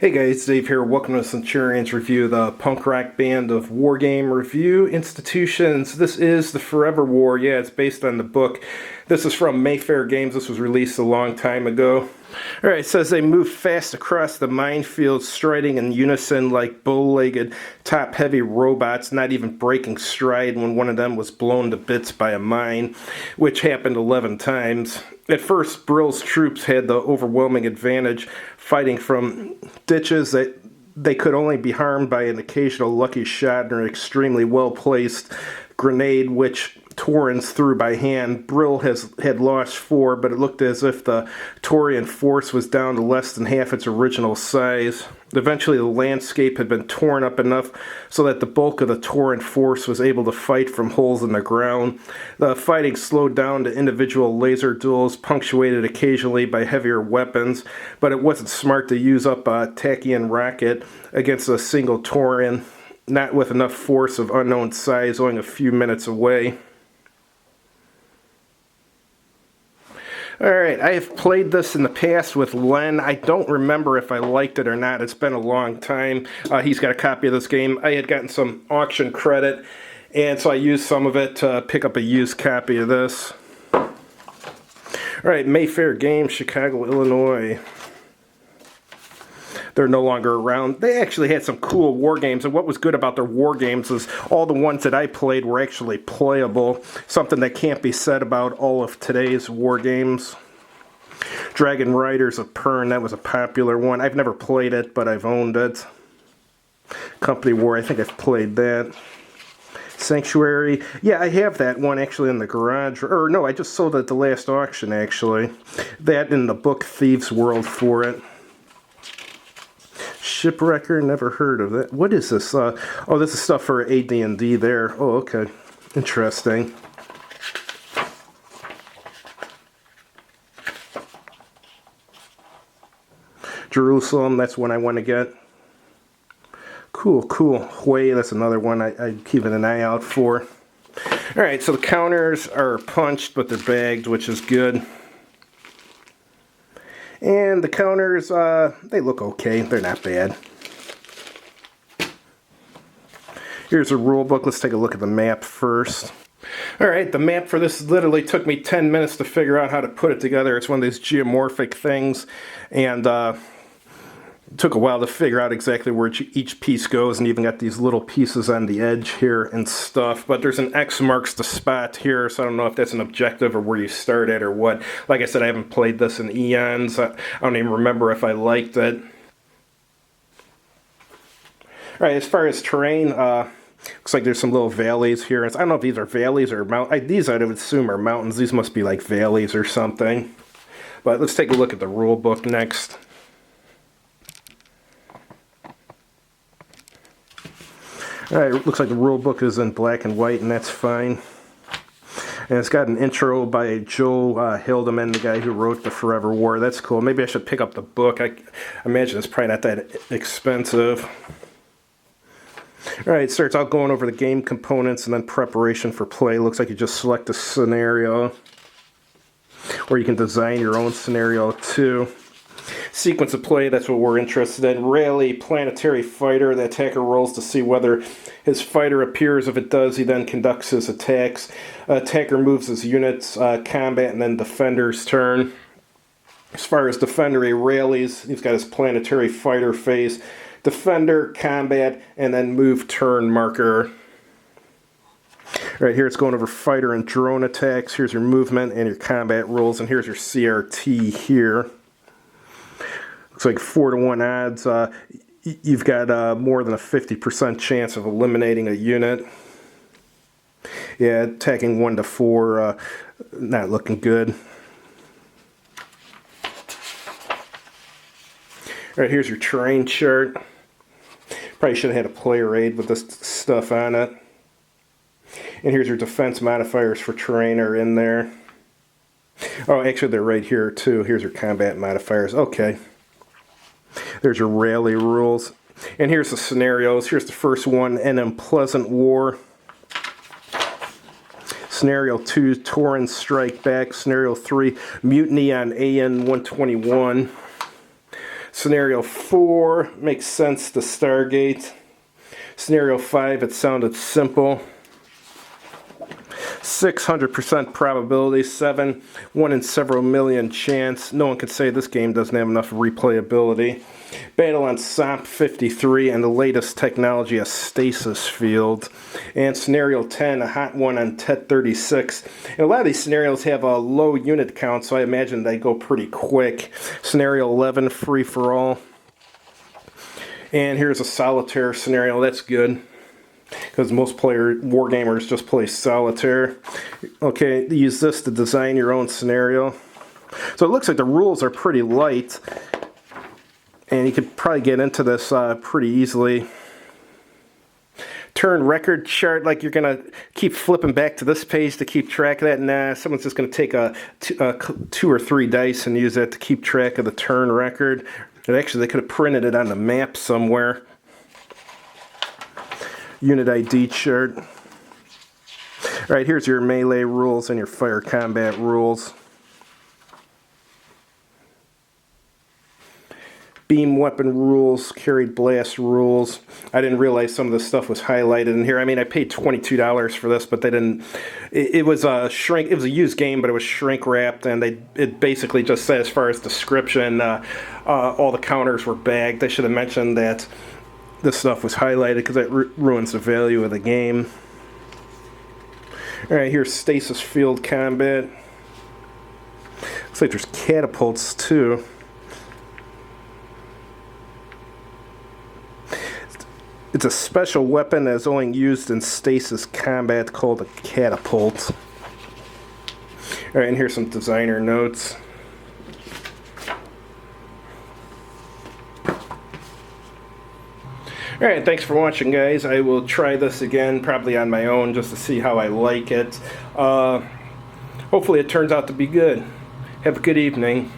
Hey guys, Dave here. Welcome to Centurion's review, the punk rock band of Wargame Review Institutions. This is the Forever War. Yeah, it's based on the book. This is from Mayfair Games. This was released a long time ago. Alright, it says they move fast across the minefield, striding in unison like bow-legged, top-heavy robots, not even breaking stride when one of them was blown to bits by a mine, which happened 11 times. At first, Brill's troops had the overwhelming advantage, fighting from ditches that they could only be harmed by an occasional lucky shot or an extremely well-placed grenade, which Taurans threw by hand. Brill had lost 4, but it looked as if the Taurian force was down to less than half its original size. Eventually, the landscape had been torn up enough so that the bulk of the Tauran force was able to fight from holes in the ground. The fighting slowed down to individual laser duels, punctuated occasionally by heavier weapons, but it wasn't smart to use up a Tachyon rocket against a single Tauran, not with enough force of unknown size, only a few minutes away. Alright, I have played this in the past with Len. I don't remember if I liked it or not. It's been a long time. He's got a copy of this game. I had gotten some auction credit, and so I used some of it to pick up a used copy of this. Alright, Mayfair Games, Chicago, Illinois. They're no longer around. They actually had some cool war games, and what was good about their war games is all the ones that I played were actually playable, something that can't be said about all of today's war games. Dragon Riders of Pern, that was a popular one. I've never played it, but I've owned it. Company War, I think I've played that. Sanctuary, yeah, I have that one actually in the garage. Or no, I just sold it at the last auction, actually. That in the book Thieves World for it. Shipwrecker, never heard of it. What is this? Oh, this is stuff for AD&D there. Oh, okay. Interesting. Jerusalem, that's one I want to get. Cool, cool. Hue, that's another one I'm keeping an eye out for. Alright, so the counters are punched, but they're bagged, which is good. And the counters, they look okay. They're not bad. Here's a rule book. Let's take a look at the map first. Alright, the map for this literally took me 10 minutes to figure out how to put it together. It's one of these geomorphic things, and it took a while to figure out exactly where each piece goes, and even got these little pieces on the edge here and stuff. But there's an X marks the spot here, so I don't know if that's an objective or where you start at or what. Like I said, I haven't played this in eons. I don't even remember if I liked it. Alright, as far as terrain, looks like there's some little valleys here. I don't know if these are valleys or mountains. These I would assume are mountains. These must be like valleys or something. But let's take a look at the rule book next. Alright, looks like the rule book is in black and white, and that's fine. And it's got an intro by Joe Haldeman, the guy who wrote The Forever War. That's cool. Maybe I should pick up the book. I imagine it's probably not that expensive. Alright, it starts out going over the game components and then preparation for play. Looks like you just select a scenario. Or you can design your own scenario too. Sequence of play, that's what we're interested in. Rally, planetary fighter. The attacker rolls to see whether his fighter appears. If it does, he then conducts his attacks. Attacker moves his units, combat, and then defender's turn. As far as defender, he rallies. He's got his planetary fighter phase. Defender, combat, and then move turn marker. Right here it's going over fighter and drone attacks. Here's your movement and your combat rolls, and here's your CRT here. Looks like 4-to-1 odds. You've got more than a 50% chance of eliminating a unit. Yeah, attacking 1 to 4, not looking good. Alright, here's your terrain chart. Probably should have had a player aid with this stuff on it. And here's your defense modifiers for terrain are in there. Oh, actually they're right here too. Here's your combat modifiers. Okay. There's your rally rules. And here's the scenarios. Here's the first one, an unpleasant war. Scenario 2, Tauran strike back. Scenario 3, mutiny on AN 121. Scenario 4 makes sense to Stargate. Scenario 5, it sounded simple. 600% probability. 7, 1 in several million chance. No one could say this game doesn't have enough replayability. Battle on SOP 53 and the latest technology, a stasis field. And scenario 10, a hot one on TET 36. And a lot of these scenarios have a low unit count, so I imagine they go pretty quick. Scenario 11, free for all. And here's a solitaire scenario. That's good, because most wargamers just play solitaire. Okay, use this to design your own scenario. So it looks like the rules are pretty light, and you could probably get into this pretty easily. Turn record chart, like you're going to keep flipping back to this page to keep track of that. Nah, someone's just going to take 2 or 3 dice and use that to keep track of the turn record. And actually, they could have printed it on the map somewhere. Unit ID chart. Alright, here's your melee rules and your fire combat rules. Beam weapon rules, carried blast rules. I didn't realize some of this stuff was highlighted in here. I mean, I paid $22 for this, but they didn't. It was a shrink. It was a used game, but it was shrink wrapped, and it basically just said, as far as description, all the counters were bagged. They should have mentioned that this stuff was highlighted, because that ruins the value of the game. All right, here's stasis field combat. Looks like there's catapults too. It's a special weapon that's only used in stasis combat called a catapult. Alright, and here's some designer notes. Alright, thanks for watching, guys. I will try this again, probably on my own, just to see how I like it. Hopefully it turns out to be good. Have a good evening.